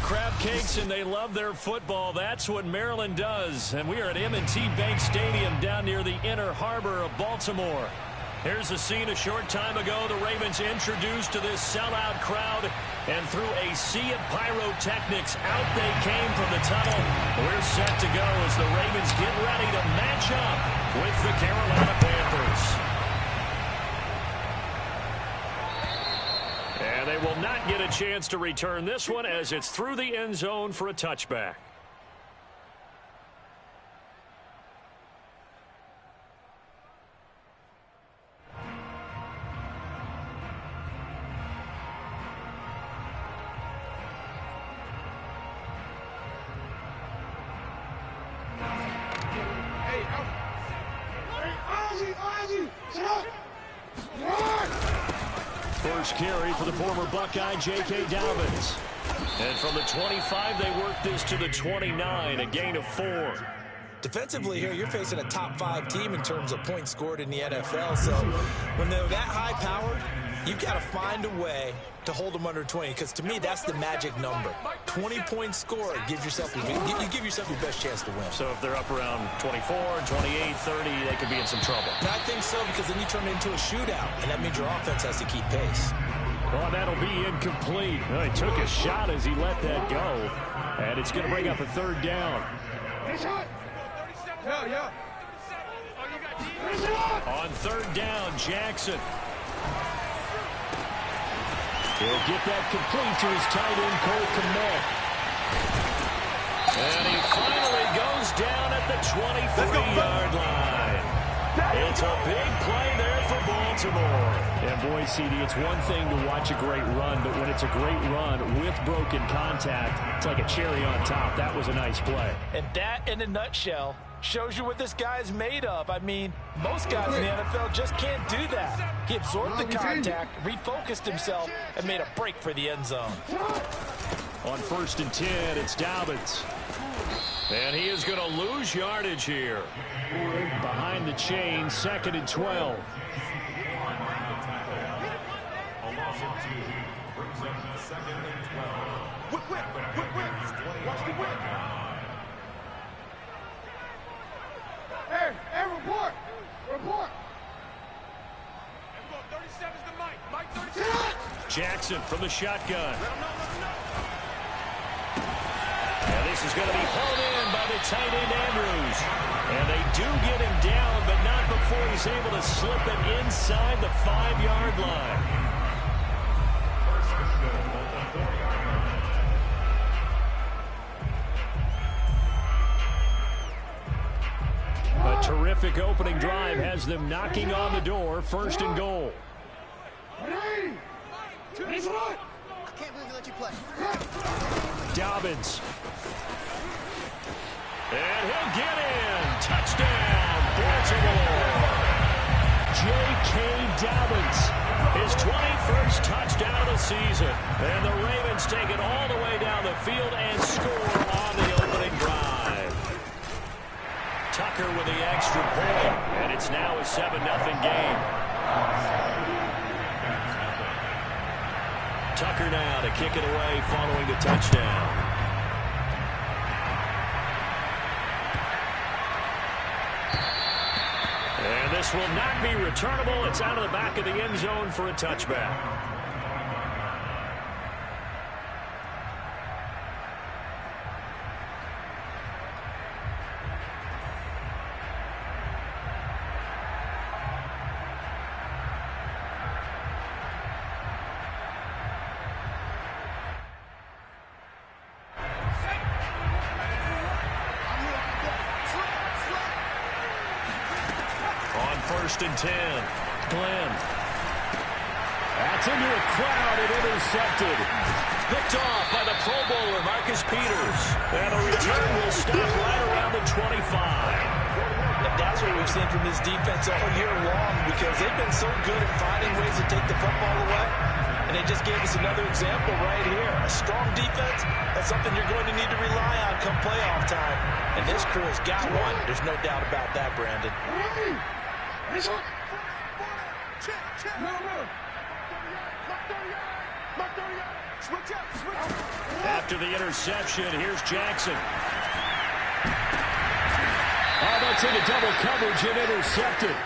crab cakes and they love their football. That's what Maryland does. And we are at M&T Bank Stadium down near the Inner Harbor of Baltimore. Here's a scene a short time ago. The Ravens introduced to this sellout crowd, and through a sea of pyrotechnics, out they came from the tunnel. We're set to go as the Ravens get ready to match up with the Carolina Panthers. And they will not get a chance to return this one as it's through the end zone for a touchback. First carry for the former Buckeye, J.K. Dobbins. And from the 25, they work this to the 29, a gain of 4. Defensively here, you're facing a top 5 team in terms of points scored in the NFL. So when they're that high-powered, you've got to find a way to hold them under 20. Because to me, that's the magic number. 20 points scored gives yourself you give yourself your best chance to win. So if they're up around 24, 28, 30, they could be in some trouble. And I think so, because then you turn it into a shootout, and that means your offense has to keep pace. Well, that'll be incomplete. Well, he took a shot as he let that go. And it's going to bring up a third down. On third down, Jackson. He'll get that complete to his tight end, Cole Kmet. And he finally goes down at the 23-yard line. It's a big play there for Baltimore. And boy, CD, it's one thing to watch a great run, but when it's a great run with broken contact, it's like a cherry on top. That was a nice play. And that, in a nutshell, shows you what this guy is made of. I mean, most guys in the NFL just can't do that. He absorbed the contact, refocused himself, and made a break for the end zone. On 1st and 10, it's Dobbins. And he is going to lose yardage here. Behind the chain, 2nd and 12. Hey, report! Report! Jackson from the shotgun. And this is going to be pulled in by the tight end, Andrews. And they do get him down, but not before he's able to slip it inside the 5-yard line. A terrific opening drive has them knocking on the door. 1st and goal. I can't believe they let you play. Dobbins. And he'll get in. Touchdown, Baltimore. J.K. Dobbins, his 21st touchdown of the season. And the Ravens take it all the way down the field and score on the opening drive. Tucker with the extra point, and it's now a 7-0 game. Tucker now to kick it away following the touchdown. And this will not be returnable. It's out of the back of the end zone for a touchback. On 1st and 10, Glenn. That's into a crowd and intercepted. Picked off by the Pro Bowler, Marcus Peters. And the return will stop right around the 25. And that's what we've seen from this defense all year long, because they've been so good at finding ways to take the football away. And they just gave us another example right here. A strong defense, that's something you're going to need to rely on come playoff time. And this crew has got one. There's no doubt about that, Brandon. Check. After the interception, here's Jackson. Oh, that's into double coverage and intercepted.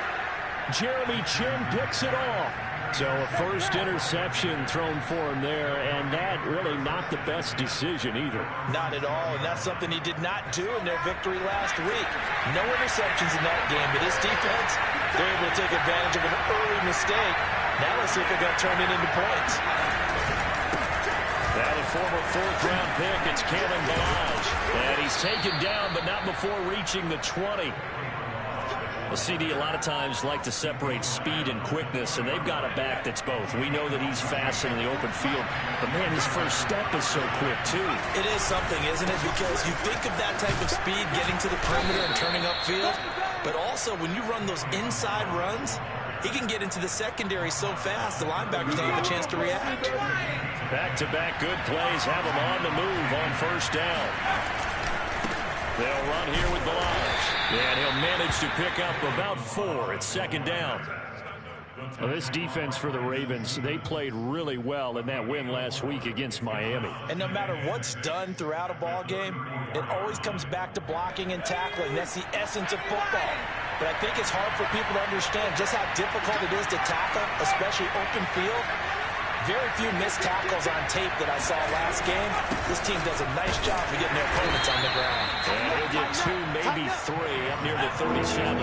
Jeremy Chinn picks it off. So a first interception thrown for him there, and that really not the best decision either. Not at all, and that's something he did not do in their victory last week. No interceptions in that game, but his defense, they're able to take advantage of an early mistake. Now let's see if they're going to turn it into points. Now the former fourth-round pick, it's Kalen Ballage. And he's taken down, but not before reaching the 20. Well, CD, a lot of times like to separate speed and quickness, and they've got a back that's both. We know that he's fast in the open field, but, man, his first step is so quick, too. It is something, isn't it? Because you think of that type of speed getting to the perimeter and turning upfield, but also when you run those inside runs, he can get into the secondary so fast, the linebackers don't have a chance to react. Back-to-back good plays have him on the move on first down. They'll run here with Ballage. And he'll manage to pick up about 4 at second down. Well, this defense for the Ravens, they played really well in that win last week against Miami. And no matter what's done throughout a ball game, it always comes back to blocking and tackling. That's the essence of football. But I think it's hard for people to understand just how difficult it is to tackle, especially open field. Very few missed tackles on tape that I saw last game. This team does a nice job of getting their opponents on the ground. And they'll get 2, maybe 3 up near the 37.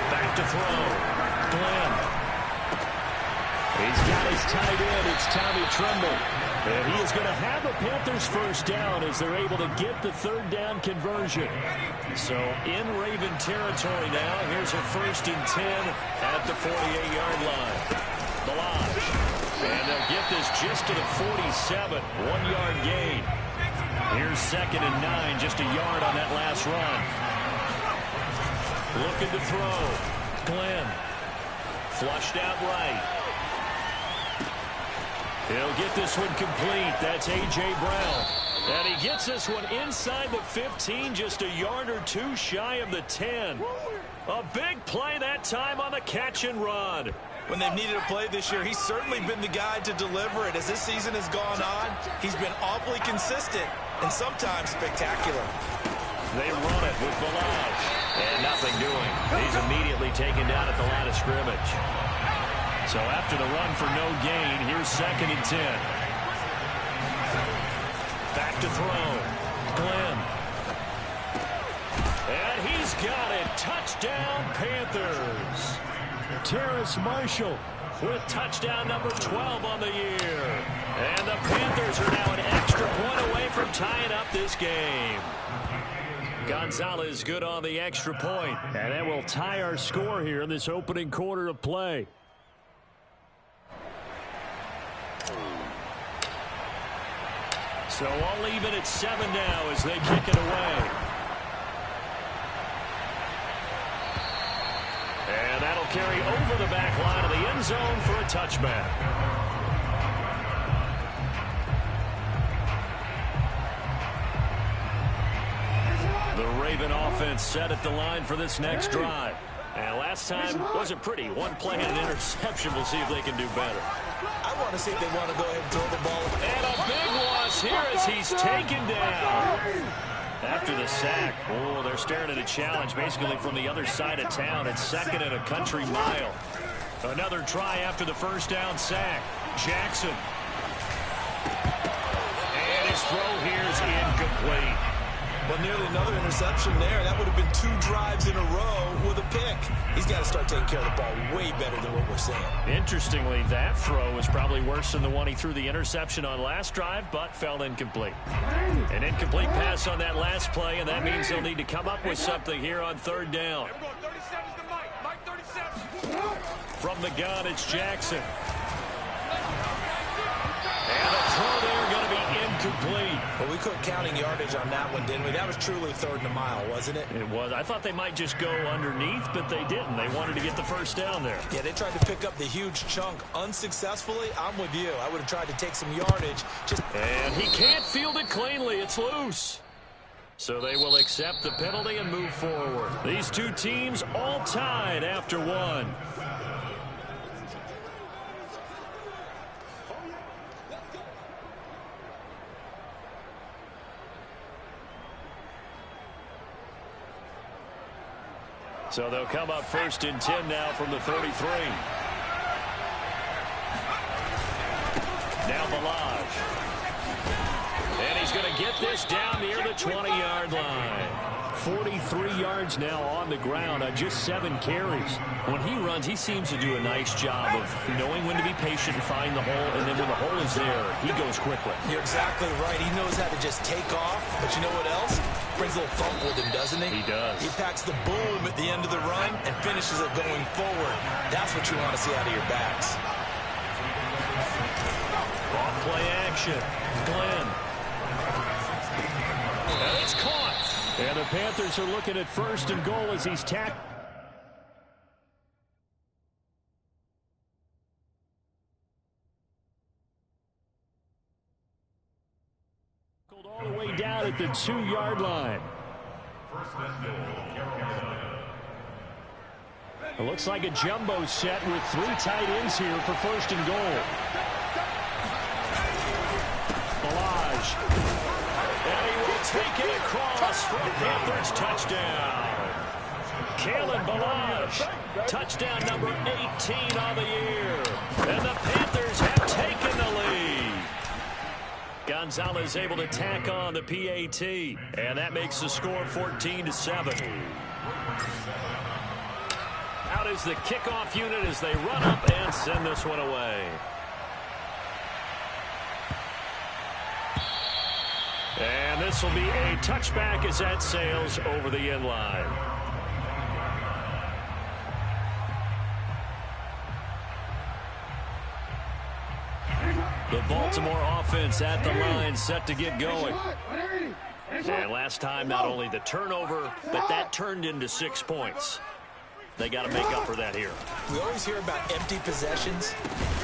Back to throw. Glenn. He's got his tight end. It's Tommy Tremble. And he is going to have the Panthers first down as they're able to get the third down conversion. So in Raven territory now, here's a 1st and 10 at the 48-yard line. Ballage. And they'll get this just to the 47, 1-yard gain. Here's 2nd and 9, just a yard on that last run. Looking to throw. Glenn. Flushed out right. He'll get this one complete. That's A.J. Brown. And he gets this one inside the 15, just a yard or 2 shy of the 10. A big play that time on the catch and run. When they've needed a play this year, he's certainly been the guy to deliver it. As this season has gone on, he's been awfully consistent and sometimes spectacular. They run it with Ballage. And nothing doing. He's immediately taken down at the line of scrimmage. So after the run for no gain, here's 2nd and 10. Back to throw. Glenn. And he's got it. Touchdown, Panthers. Terrace Marshall with touchdown number 12 on the year. And the Panthers are now an extra point away from tying up this game. Gonzalez good on the extra point. And that will tie our score here in this opening quarter of play. So all even at 7 now as they kick it away. And that'll carry over the back line of the end zone for a touchback. The Raven offense set at the line for this next drive. And last time wasn't pretty. One play and an interception. We'll see if they can do better. I want to see if they want to go ahead and throw the ball. And a big loss here as he's taken down. After the sack, oh, they're staring at a challenge basically from the other side of town. It's 2nd and a country mile. Another try after the first down sack. Jackson. And his throw here is incomplete. Well, nearly another interception there. That would have been 2 drives in a row with a pick. He's got to start taking care of the ball way better than what we're seeing. Interestingly, that throw was probably worse than the one he threw the interception on last drive, but fell incomplete. An incomplete pass on that last play, and that means they'll need to come up with something here on 3rd down. From the gun, it's Jackson. And the throw there going to be incomplete. Well, we quit counting yardage on that one, didn't we? That was truly 3rd and a mile, wasn't it? It was. I thought they might just go underneath, but they didn't. They wanted to get the first down there. Yeah, they tried to pick up the huge chunk unsuccessfully. I'm with you. I would have tried to take some yardage. And he can't field it cleanly. It's loose. So they will accept the penalty and move forward. These two teams all tied after one. So they'll come up 1st and 10 now from the 33. Now Balaj. And he's going to get this down near the 20-yard line. 43 yards now on the ground on just 7 carries. When he runs, he seems to do a nice job of knowing when to be patient and find the hole, and then when the hole is there, he goes quickly. You're exactly right. He knows how to just take off, but you know what else? Brings a little thump with him, doesn't he? He does. He packs the boom at the end of the run and finishes it going forward. That's what you want to see out of your backs. Off play action. Glenn. And it's caught. And the Panthers are looking at 1st and goal as he's tackled. All the way down at the 2-yard line. It looks like a jumbo set with 3 tight ends here for 1st and goal. Balaj. And he will take it across for the Panthers touchdown. Kalen Balaj, touchdown number 18 on the year. And the Panthers have taken the lead. Gonzalez able to tack on the PAT, and that makes the score 14-7. Out is the kickoff unit as they run up and send this one away. And this will be a touchback as that sails over the end line. The Baltimore offense at the line, set to get going. And last time, not only the turnover, but that turned into 6 points. They got to make up for that here. We always hear about empty possessions,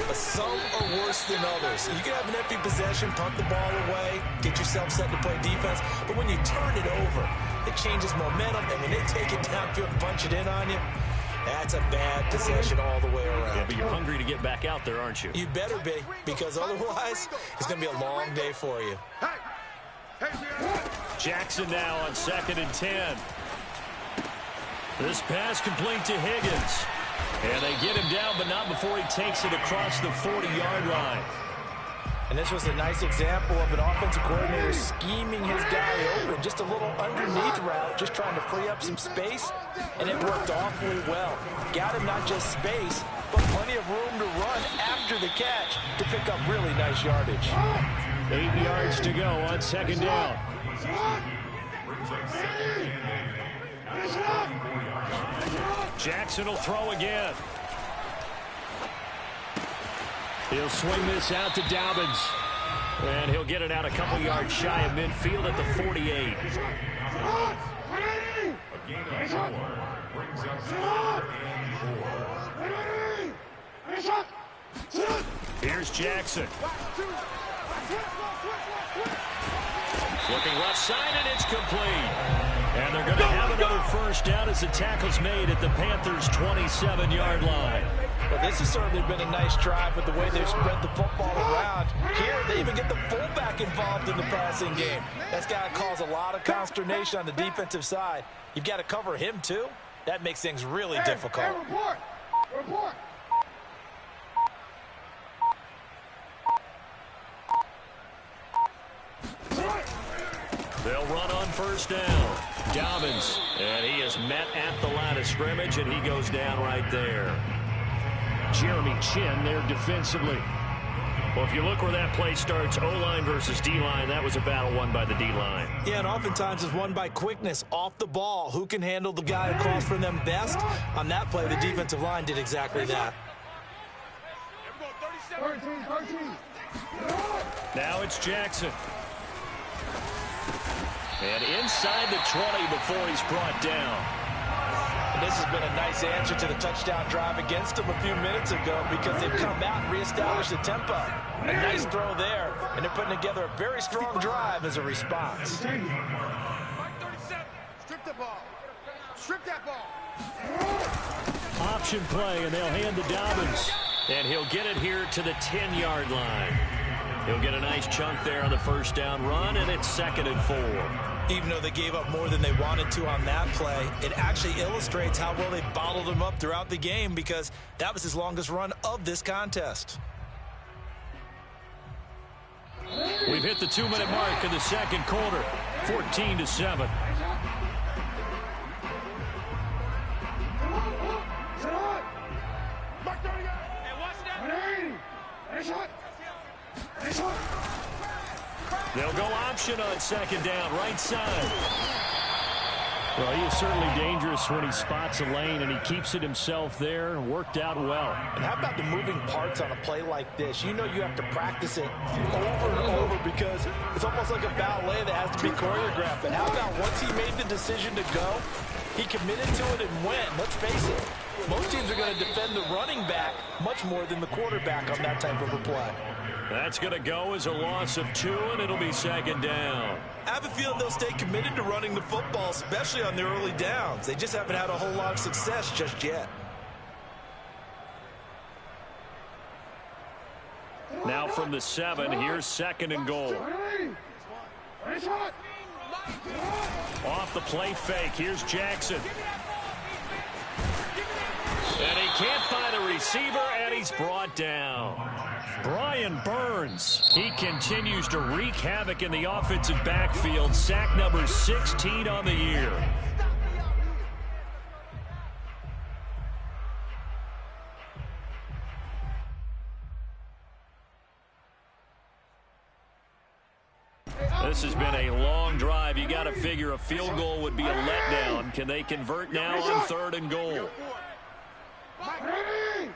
but some are worse than others. You can have an empty possession, punt the ball away, get yourself set to play defense, but when you turn it over, it changes momentum, and when they take it downfield and punch it in on you, that's a bad possession all the way around. Yeah, but you're hungry to get back out there, aren't you? You better be, because otherwise, it's going to be a long day for you. Jackson now on 2nd and 10. This pass complete to Higgins. And they get him down, but not before he takes it across the 40-yard line. And this was a nice example of an offensive coordinator scheming his guy open. Just a little underneath route, just trying to free up some space, and it worked awfully well. Got him not just space, but plenty of room to run after the catch to pick up really nice yardage. 8 yards to go on 2nd down. Jackson will throw again. He'll swing this out to Dobbins. And he'll get it out a couple yards shy of midfield at the 48. Here's Jackson. Looking left side, and it's complete. And they're going to have another 1st down as the tackle's made at the Panthers' 27-yard line. Well, this has certainly been a nice drive with the way they've spread the football around. Here, they even get the fullback involved in the passing game. That's got to cause a lot of consternation on the defensive side. You've got to cover him, too. That makes things really difficult. Report! Report! They'll run on 1st down. Dobbins, and he is met at the line of scrimmage, and he goes down right there. Jeremy Chinn there defensively. Well, if you look where that play starts, O-line versus D-line, that was a battle won by the D-line. Yeah, and oftentimes it's won by quickness off the ball. Who can handle the guy across from them best? On that play, the defensive line did exactly that. Now it's Jackson. And inside the 20 before he's brought down. And this has been a nice answer to the touchdown drive against them a few minutes ago because they've come out and reestablished the tempo. A nice throw there, and they're putting together a very strong drive as a response. the ball. Strip that ball. Option play, and they'll hand to Dobbins. And he'll get it here to the 10-yard line. He'll get a nice chunk there on the first down run, and it's 2nd and 4. Even though they gave up more than they wanted to on that play, it actually illustrates how well they bottled him up throughout the game, because that was his longest run of this contest. We've hit the 2-minute mark in the second quarter, 14-7. They'll go option on 2nd down, right side. Well, he is certainly dangerous when he spots a lane, and he keeps it himself there and worked out well. And how about the moving parts on a play like this? You know you have to practice it over and over, because it's almost like a ballet that has to be choreographed. But how about once he made the decision to go, he committed to it and went. Let's face it, most teams are going to defend the running back much more than the quarterback on that type of a play. That's going to go as a loss of 2, and it'll be 2nd down. I have a feeling they'll stay committed to running the football, especially on their early downs. They just haven't had a whole lot of success just yet. Now from the 7, here's 2nd and goal. Off the play fake, here's Jackson. And he can't find a receiver, and he's brought down. Brian Burns, he continues to wreak havoc in the offensive backfield. Sack number 16 on the year. This has been a long drive. You got to figure a field goal would be a letdown. Can they convert now on 3rd and goal? Ready?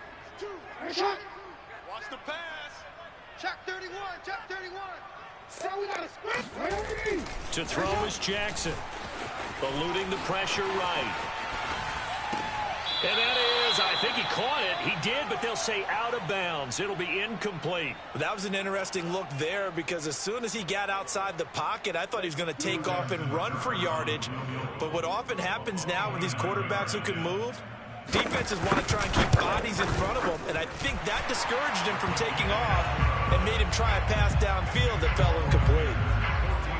Shot. Watch the pass. Check 31. Check 31. So we got to split. Ready? To throw is Jackson. Eluding the pressure right. And that is, I think he caught it. He did, but they'll say out of bounds. It'll be incomplete. That was an interesting look there, because as soon as he got outside the pocket, I thought he was going to take off and run for yardage. But what often happens now with these quarterbacks who can move, defenses want to try and keep bodies in front of them, and I think that discouraged him from taking off and made him try a pass downfield that fell incomplete.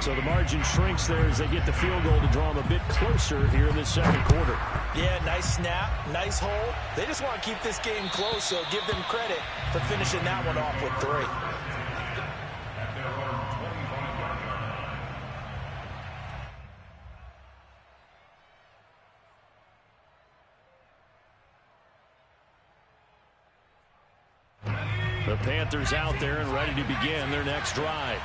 So the margin shrinks there as they get the field goal to draw them a bit closer here in this second quarter. Yeah, nice snap, nice hole. They just want to keep this game close, so give them credit for finishing that one off with 3. The Panthers out there and ready to begin their next drive.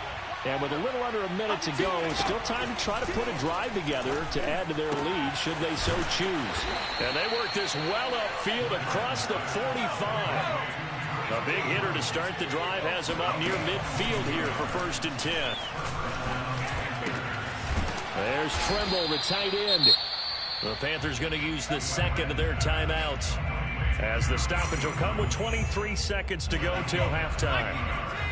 And with a little under a minute to go, still time to try to put a drive together to add to their lead should they so choose. And they work this well upfield across the 45. A big hitter to start the drive has him up near midfield here for 1st and 10. There's Trimble, the tight end. The Panthers going to use the 2nd of their timeouts, as the stoppage will come with 23 seconds to go till halftime.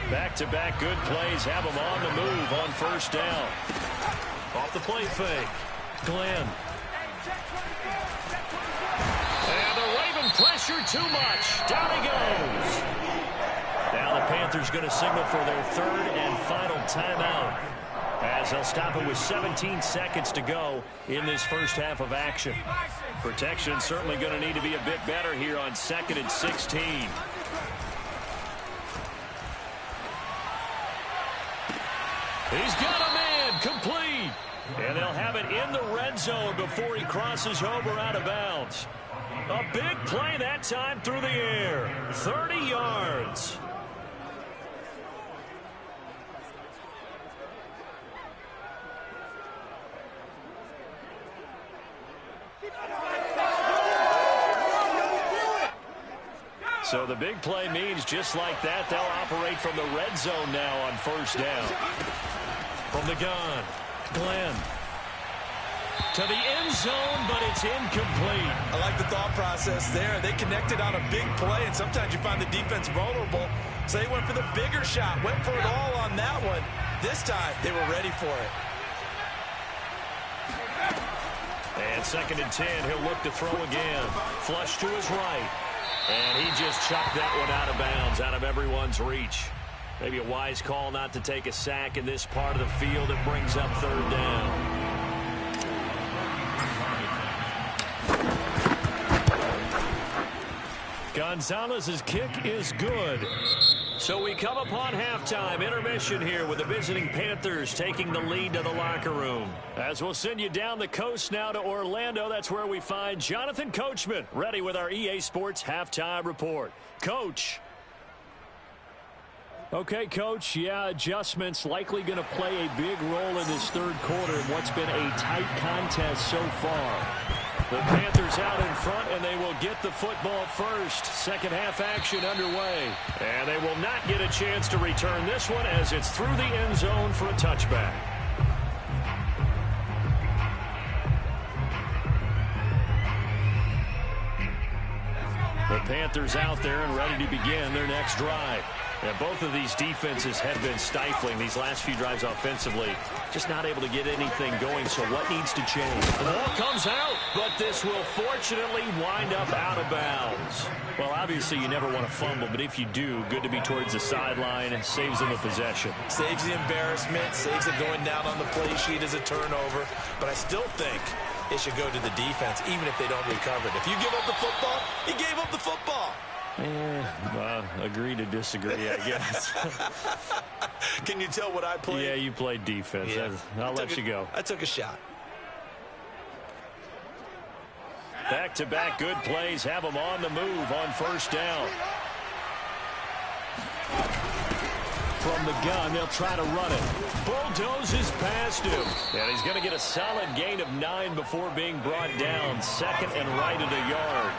Back-to-back good plays have them on the move on 1st down. Off the play fake, Glenn. And the Raven pressure too much. Down he goes. Now the Panthers going to signal for their 3rd and final timeout, as they'll stop it with 17 seconds to go in this first half of action. Protection certainly going to need to be a bit better here on 2nd and 16. He's got a man, complete. And they'll have it in the red zone before he crosses over out of bounds. A big play that time through the air. 30 yards. So the big play means just like that, they'll operate from the red zone now on 1st down. From the gun, Glenn. To the end zone, but it's incomplete. I like the thought process there. They connected on a big play, and sometimes you find the defense vulnerable. So they went for the bigger shot, went for it all on that one. This time, they were ready for it. And 2nd and 10, he'll look to throw again. Flush to his right. And he just chucked that one out of bounds, out of everyone's reach. Maybe a wise call not to take a sack in this part of the field. It brings up 3rd down. Gonzalez's kick is good. So we come upon halftime, intermission here with the visiting Panthers taking the lead to the locker room. As we'll send you down the coast now to Orlando, that's where we find Jonathan Coachman ready with our EA Sports halftime report. Coach. Okay, Coach, yeah, adjustments likely going to play a big role in this 3rd quarter in what's been a tight contest so far. The Panthers out in front, and they will get the football first. 2nd half action underway. And they will not get a chance to return this one as it's through the end zone for a touchback. The Panthers out there and ready to begin their next drive. And both of these defenses have been stifling these last few drives offensively. Just not able to get anything going, so what needs to change? The ball comes out, but this will fortunately wind up out of bounds. Well, obviously you never want to fumble, but if you do, good to be towards the sideline and saves them a possession. Saves the embarrassment, saves it going down on the play sheet as a turnover. But I still think it should go to the defense, even if they don't recover it. If you give up the football, you gave up the football. Agree to disagree, I guess. Can you tell what I played? Yeah, you played defense. Yeah. I'll let you go. I took a shot. Back-to-back good plays have them on the move on 1st down. From the gun, they'll try to run it. Bulldozes past him. And he's going to get a solid gain of 9 before being brought down. 2nd and right at a yard.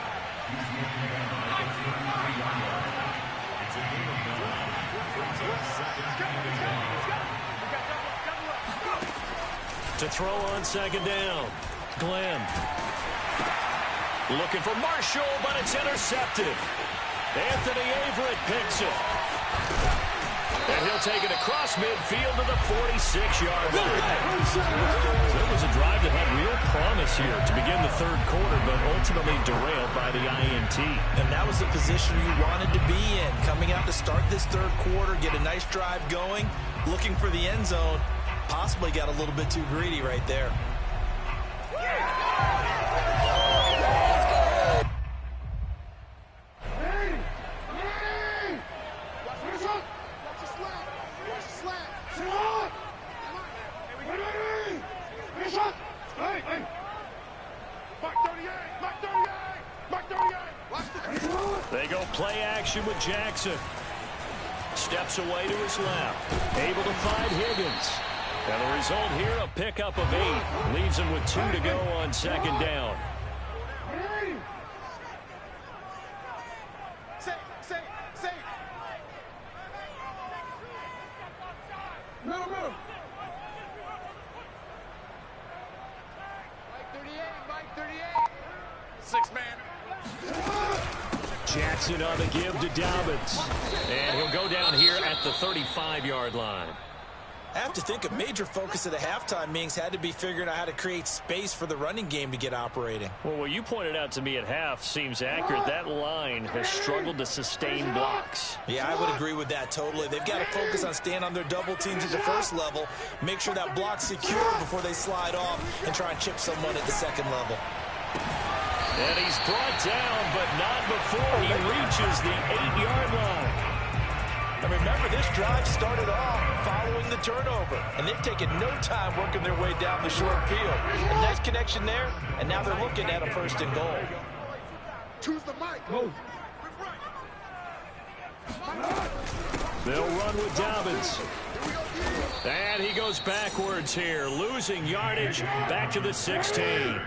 To throw on 2nd down. Glenn. Looking for Marshall, but it's intercepted. Anthony Averett picks it. And he'll take it across midfield to the 46-yard line. So it was a drive that had real promise here to begin the 3rd quarter, but ultimately derailed by the INT. And that was the position you wanted to be in. Coming out to start this 3rd quarter, get a nice drive going, looking for the end zone. Possibly got a little bit too greedy right there. They go play action with Jackson. Steps away to his left. Able to find Higgins. And the result here, a pickup of 8. Leaves him with 2 to go on 2nd down. Middle. Mike 38. 6-man. Jackson on the give to Dobbins. And he'll go down here at the 35-yard line. I have to think a major focus of the halftime meetings had to be figuring out how to create space for the running game to get operating. Well, what you pointed out to me at half seems accurate. That line has struggled to sustain blocks. Yeah, I would agree with that totally. They've got to focus on staying on their double teams at the 1st level, make sure that block's secure before they slide off and try and chip someone at the 2nd level. And he's brought down, but not before he reaches the 8-yard line. And remember, this drive started off following the turnover, and they've taken no time working their way down the short field. A nice connection there, and now they're looking at a 1st and goal. Choose the mic. Move. They'll run with Dobbins. And he goes backwards here, losing yardage back to the 16.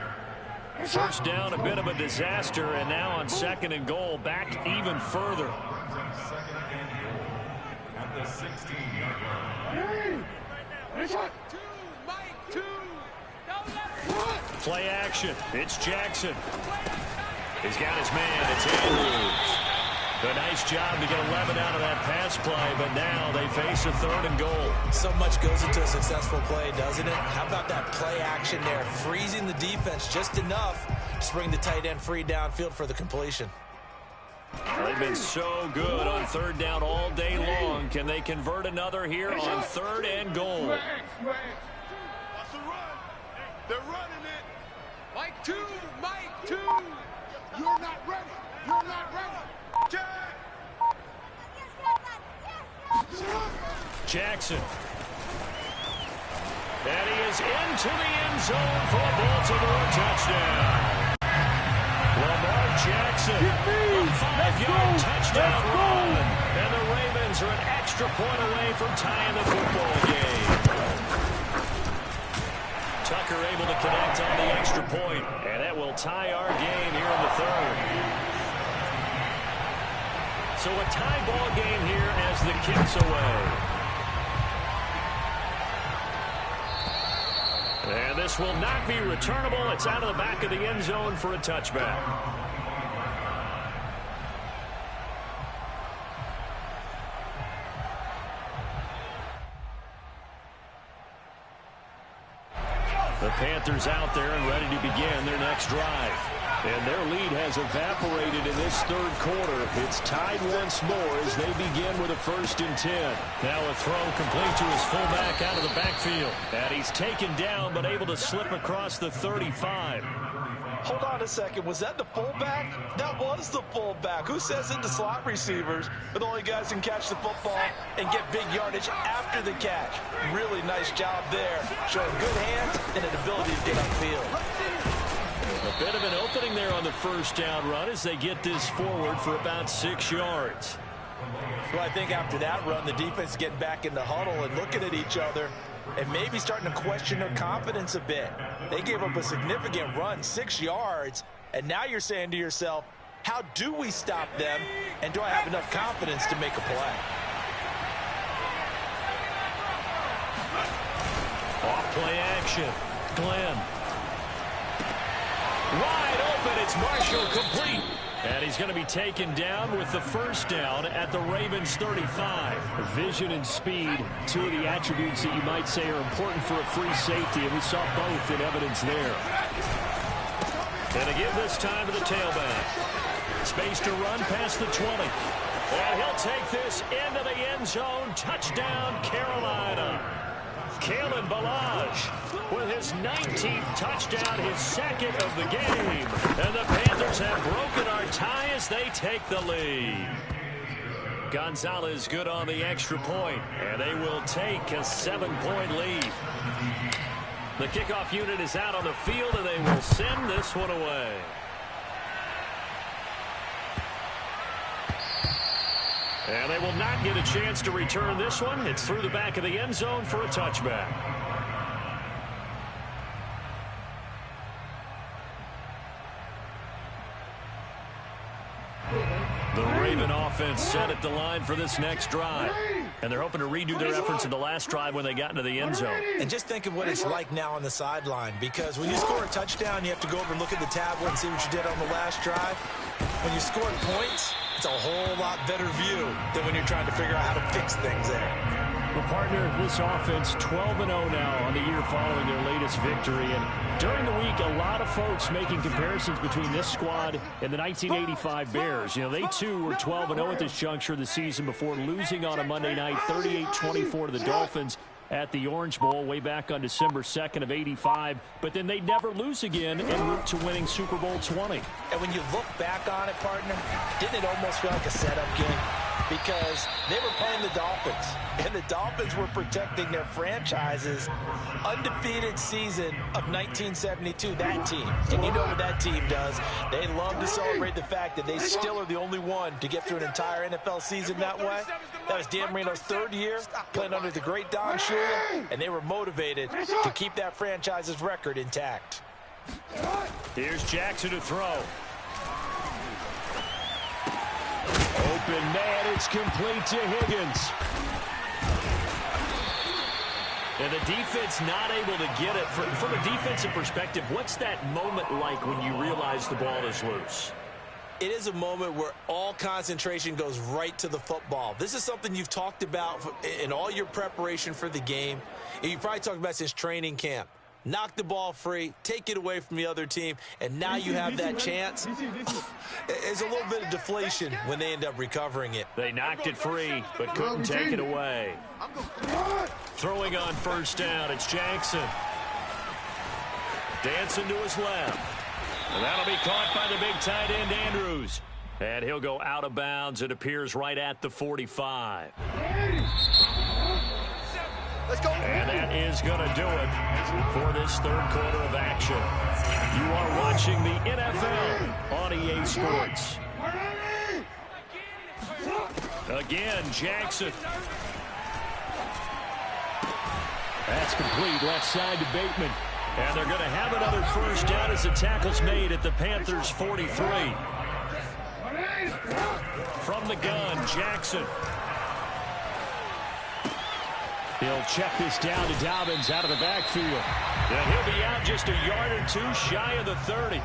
1st down, a bit of a disaster, and now on 2nd and goal, back even further. At the 16-yard line. Play action. It's Jackson. He's got his man. It's Andrews. A nice job to get 11 out of that pass play, but now they face a 3rd and goal. So much goes into a successful play, doesn't it? How about that play action there, freezing the defense just enough to bring the tight end free downfield for the completion. They've been so good on 3rd down all day long. Can they convert another here on 3rd and goal? That's a run. They're running it. Mike 2, Mike 2. You're not ready. You're not ready. Jack. Jackson. And he is into the end zone for a Baltimore touchdown. Lamar Jackson, a 5-yard touchdown run. And the Ravens are an extra point away from tying the football game. Tucker able to connect on the extra point, and that will tie our game here in the 3rd. So a tie ball game here as the kick's away. And this will not be returnable. It's out of the back of the end zone for a touchback. The Panthers out there and ready to begin their next drive. And their lead has evaporated in this 3rd quarter. It's tied once more as they begin with a 1st and 10. Now a throw complete to his fullback out of the backfield. And he's taken down but able to slip across the 35. Hold on a second. Was that the fullback? That was the fullback. Who says into slot receivers are the only guys who can catch the football and get big yardage after the catch? Really nice job there. Showing good hands and an ability to get upfield. A bit of an opening there on the 1st down run as they get this forward for about 6 yards. Well, I think after that run, the defense getting back in the huddle and looking at each other and maybe starting to question their confidence a bit. They gave up a significant run, 6 yards, and now you're saying to yourself, how do we stop them, and do I have enough confidence to make a play? Off play action. Glenn. Wide open, it's Marshall complete. And he's going to be taken down with the 1st down at the Ravens 35. Vision and speed, 2 of the attributes that you might say are important for a free safety, and we saw both in evidence there. And again this time to the tailback. Space to run past the 20. And he'll take this into the end zone. Touchdown, Carolina. Kalen Ballage with his 19th touchdown, his 2nd of the game. And the Panthers have broken our tie as they take the lead. Gonzalez good on the extra point, and they will take a 7-point lead. The kickoff unit is out on the field, and they will send this one away. And they will not get a chance to return this one. It's through the back of the end zone for a touchback. The Raven offense set at the line for this next drive. And they're hoping to redo their efforts in the last drive when they got into the end zone. And just think of what it's like now on the sideline, because when you score a touchdown, you have to go over and look at the tablet and see what you did on the last drive. When you scored points, it's a whole lot better view than when you're trying to figure out how to fix things there. Well, partner, this offense 12-0 now on the year following their latest victory. And during the week, a lot of folks making comparisons between this squad and the 1985 Bears. You know, they too were 12-0 at this juncture of the season before losing on a Monday night 38-24 to the Dolphins at the Orange Bowl way back on December 2nd of '85. But then they'd never lose again en route to winning Super Bowl 20. And when you look back on it, partner, didn't it almost feel like a setup game? Because they were playing the Dolphins, and the Dolphins were protecting their franchise's undefeated season of 1972, that team. And you know what that team does. They love to celebrate the fact that they still are the only one to get through an entire NFL season that way. That was Dan Marino's 3rd year playing under the great Don Shula, and they were motivated to keep that franchise's record intact. Here's Jackson to throw. Open man, it's complete to Higgins. And the defense not able to get it. From a defensive perspective, what's that moment like when you realize the ball is loose? it is a moment where all concentration goes right to the football. This is something you've talked about in all your preparation for the game. You probably talked about since training camp. Knock the ball free, take it away from the other team, and now you have that chance. It's a little bit of deflation when they end up recovering it. They knocked it free, but couldn't take it away. Throwing on first down, it's Jackson. Dancing to his left. And that'll be caught by the big tight end, Andrews. And he'll go out of bounds. It appears right at the 45. Let's go. And that is going to do it for this third quarter of action. You are watching the NFL on EA Sports. Again, Jackson. That's complete. Left side to Bateman. And they're going to have another first down as the tackle's made at the Panthers' 43. From the gun, Jackson. He'll check this down to Dobbins out of the backfield. And he'll be out just a yard or two shy of the 30.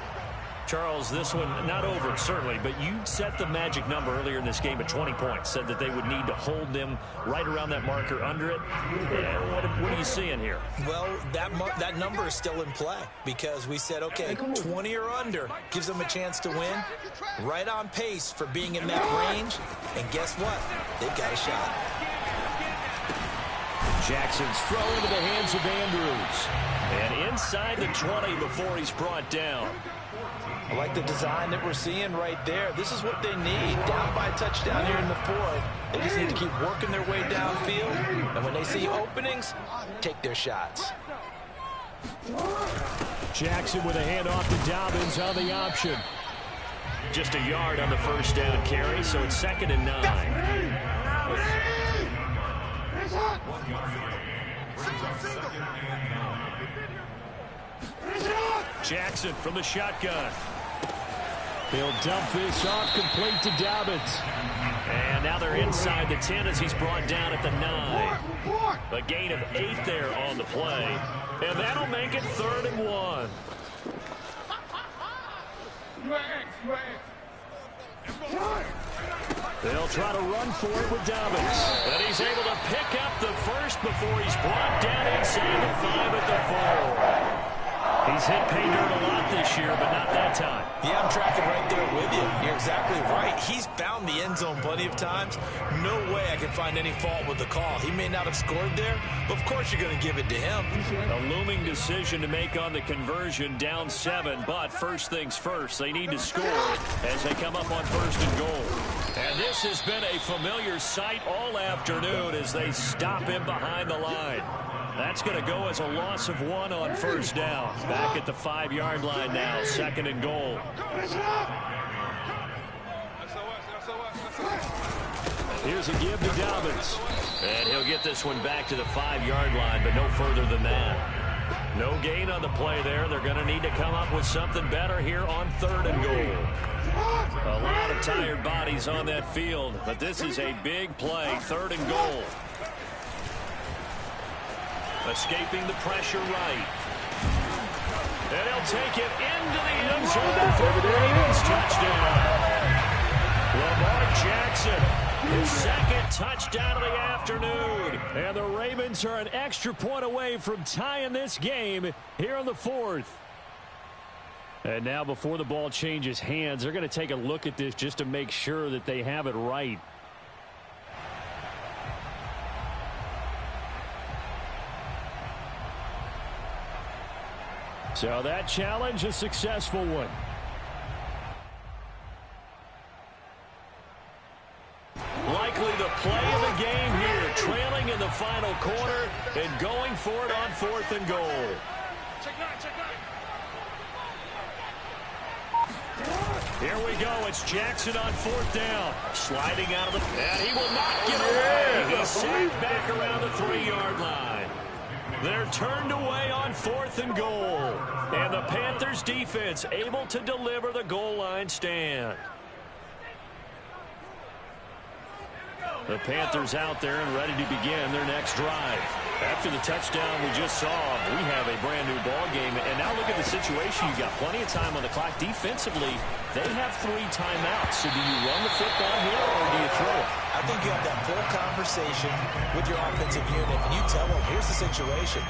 Charles, this one not over, certainly, but you set the magic number earlier in this game at 20 points. Said that they would need to hold them right around that marker under it. What are you seeing here? Well, that number is still in play because we said, okay, 20 or under gives them a chance to win. Right on pace for being in that range. And guess what? They've got a shot. Jackson's throw into the hands of Andrews. And inside the 20 before he's brought down. I like the design that we're seeing right there. This is what they need. Down by a touchdown here in the fourth. They just need to keep working their way downfield. And when they see openings, take their shots. Jackson with a handoff to Dobbins on the option. Just a yard on the first down carry, so it's 2nd and 9. Jackson from the shotgun. He'll dump this off complete to Dobbins. And now they're inside the 10 as he's brought down at the 9. A gain of 8 there on the play. And that'll make it 3rd and 1. They'll try to run for it with Dobbins. And he's able to pick up the first before he's brought down inside the 5 at the 4. He's hit pay dirt a lot this year, but not that time. Yeah, I'm tracking right there with you. You're exactly right. He's found the end zone plenty of times. No way I can find any fault with the call. He may not have scored there, but of course you're going to give it to him. A looming decision to make on the conversion, down 7. But first things first, they need to score as they come up on 1st and goal. And this has been a familiar sight all afternoon as they stop him behind the line. That's going to go as a loss of 1 on 1st down. Back at the 5-yard line now, 2nd and goal. Here's a give to Dobbins. And he'll get this one back to the 5-yard line, but no further than that. No gain on the play there. They're going to need to come up with something better here on 3rd and goal. A lot of tired bodies on that field, but this is a big play, 3rd and goal. Escaping the pressure right. And he'll take it into the end zone for the Ravens touchdown. Lamar Jackson, his 2nd touchdown of the afternoon. And the Ravens are an extra point away from tying this game here on the 4th. And now before the ball changes hands, they're going to take a look at this just to make sure that they have it right. So that challenge, a successful one. Likely the play of the game here, trailing in the final quarter and going for it on 4th and goal. Here we go. It's Jackson on 4th down. Sliding out of the... And he will not get away. He's sacked back around the 3-yard line. They're turned away on 4th and goal. And the Panthers defense able to deliver the goal line stand. The Panthers out there and ready to begin their next drive. After the touchdown we just saw, we have a brand new ball game. And now look at the situation. You've got plenty of time on the clock. Defensively, they have 3 timeouts. So do you run the football here or do you throw it? I think you have that full conversation with your offensive unit, and you tell them, here's the situation.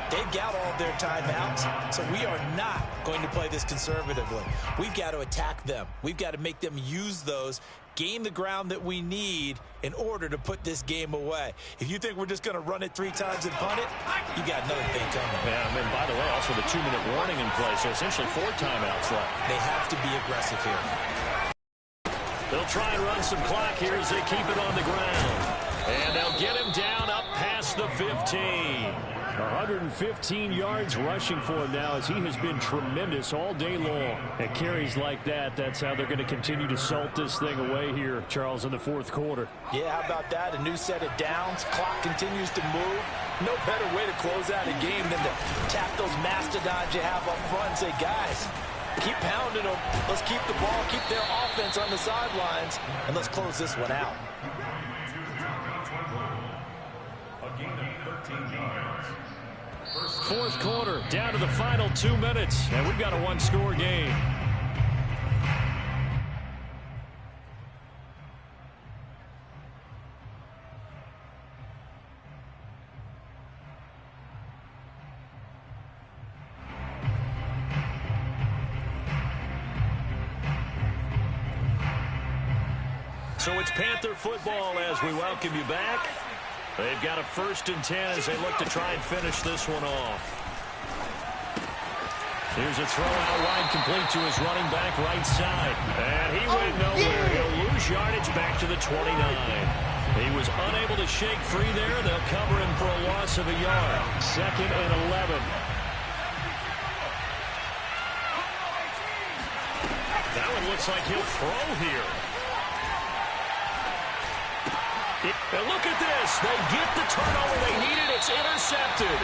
They've got all of their timeouts, so we are not going to play this conservatively. We've got to attack them. We've got to make them use those, gain the ground that we need in order to put this game away. If you think we're just going to run it 3 times and punt it, you got another thing coming. Yeah, and by the way, also the 2-minute warning in play, so essentially 4 timeouts left. They have to be aggressive here. They'll try and run some clock here as they keep it on the ground. And they'll get him down up past the 15. 115 yards rushing for him now as he has been tremendous all day long. At carries like that, that's how they're going to continue to salt this thing away here, Charles, in the 4th quarter. Yeah, how about that? A new set of downs. Clock continues to move. No better way to close out a game than to tap those mastodons you have up front and say, guys, keep pounding them. Let's keep the ball, keep their offense on the sidelines, and let's close this one out. A gain of 13 yards. 4th quarter, down to the final 2 minutes, and we've got a 1-score game. So it's Panther football as we welcome you back. They've got a 1st and 10 as they look to try and finish this one off. Here's a throw out wide, complete to his running back right side. And he went nowhere. He'll lose yardage back to the 29. He was unable to shake free there. They'll cover him for a loss of a yard. 2nd and 11. That one looks like he'll throw here. And look at this. They get the turnover they needed. It's intercepted.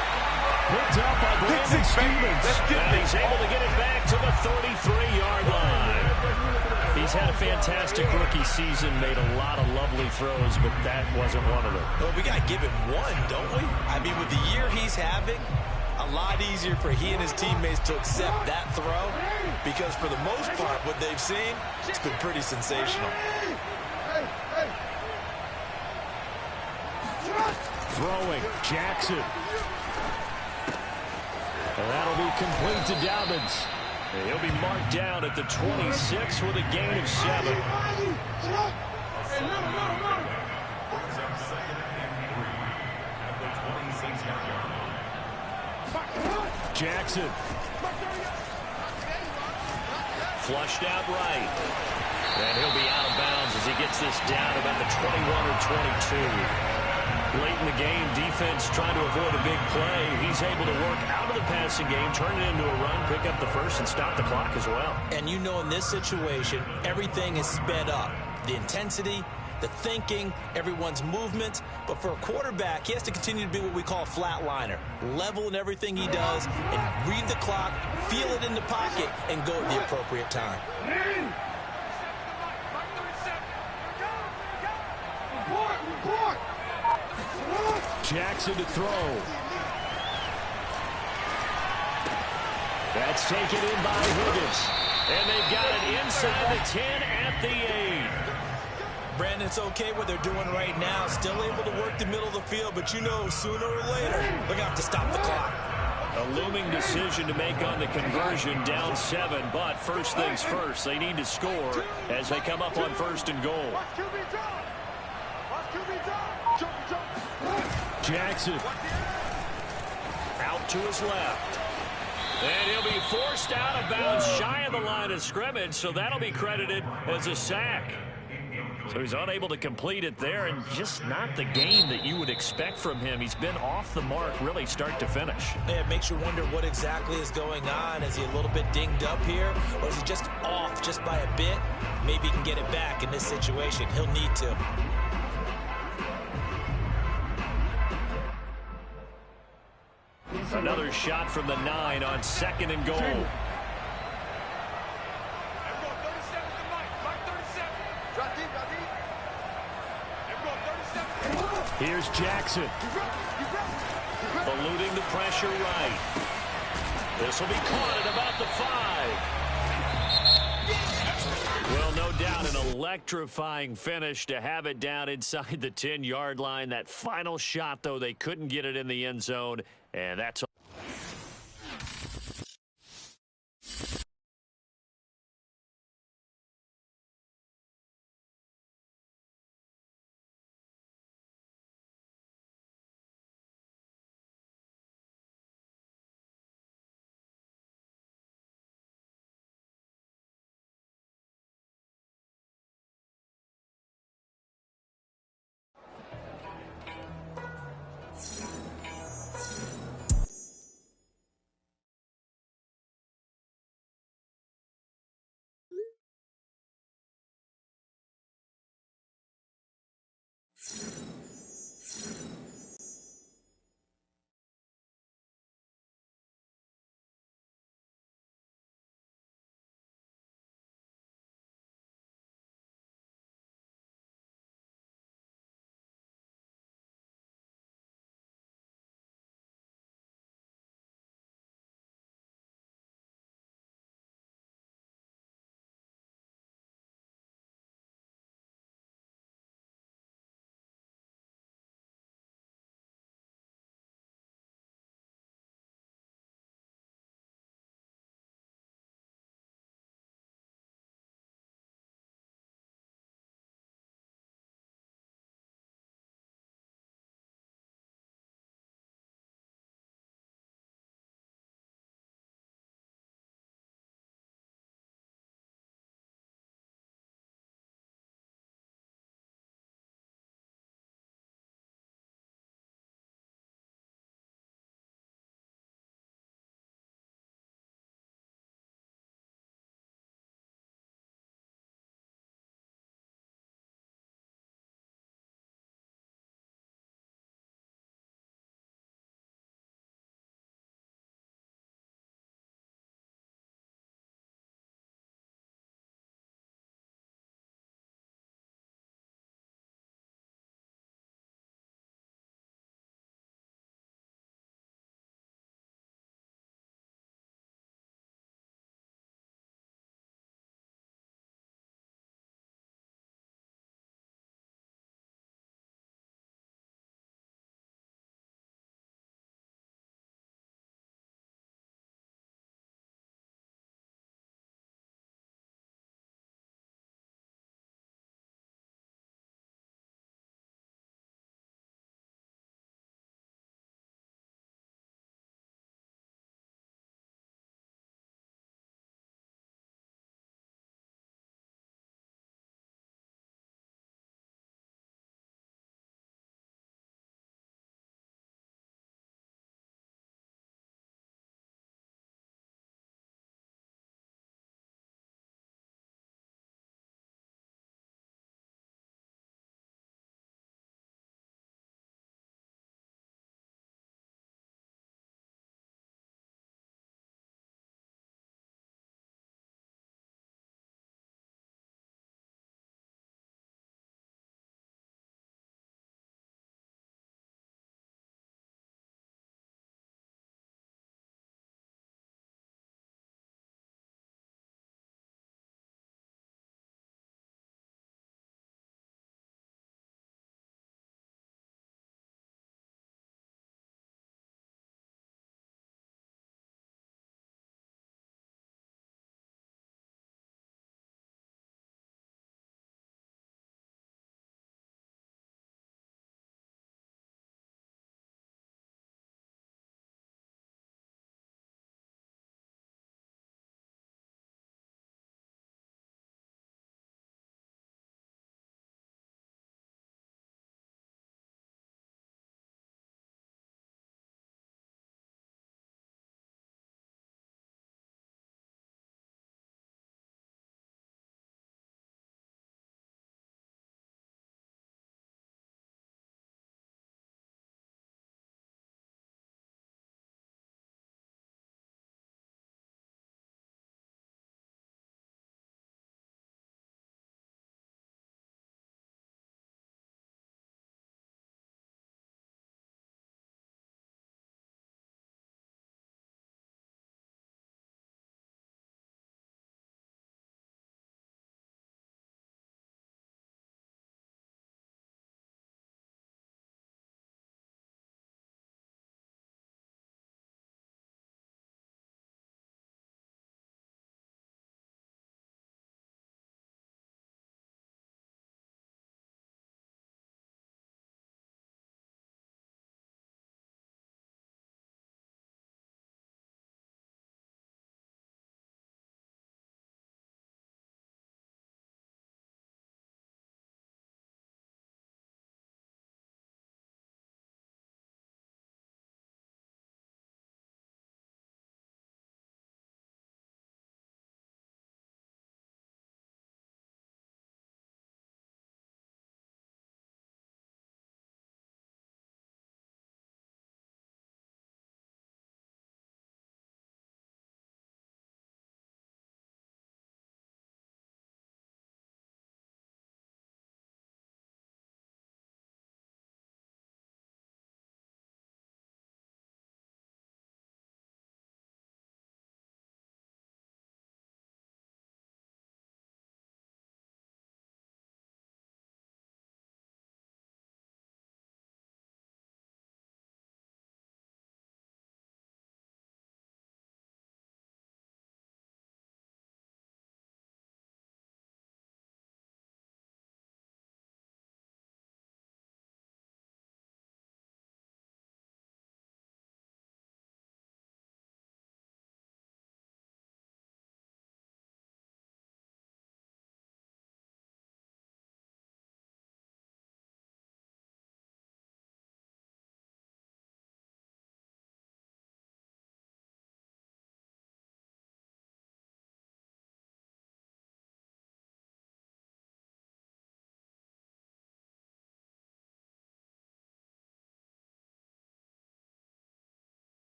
Picked up by Brandon Stevens. And he's able to get it back to the 33-yard line. He's had a fantastic rookie season, made a lot of lovely throws, but that wasn't one of them. Well, we got to give him one, don't we? I mean, with the year he's having, a lot easier for he and his teammates to accept that throw because for the most part, what they've seen, it's been pretty sensational. Throwing, Jackson. And that'll be complete to Dobbins. He'll be marked down at the 26 with a gain of 7. Jackson. Flushed out right. And he'll be out of bounds as he gets this down about the 21 or 22. Late in the game, defense trying to avoid a big play. He's able to work out of the passing game, turn it into a run, pick up the first, and stop the clock as well. And you know in this situation, everything is sped up. The intensity, the thinking, everyone's movement. But for a quarterback, he has to continue to be what we call a flatliner. Level in everything he does, and read the clock, feel it in the pocket, and go at the appropriate time. Jackson to throw. That's taken in by Higgins. And they've got it inside the 10 at the 8. Brandon, it's okay what they're doing right now. Still able to work the middle of the field, but you know sooner or later, they're going to have to stop the clock. A looming decision to make on the conversion, down 7. But first things first, they need to score as they come up on 1st and goal. Jackson out to his left. And he'll be forced out of bounds shy of the line of scrimmage, so that'll be credited as a sack. So he's unable to complete it there, and just not the game that you would expect from him. He's been off the mark really start to finish. Yeah, it makes you wonder what exactly is going on. Is he a little bit dinged up here, or is he just off just by a bit? Maybe he can get it back in this situation. He'll need to. Another shot from the 9 on 2nd and goal. Here's Jackson. Eluding the pressure right. This will be caught at about the 5. Well, no doubt an electrifying finish to have it down inside the 10-yard line. That final shot, though, they couldn't get it in the end zone, and that's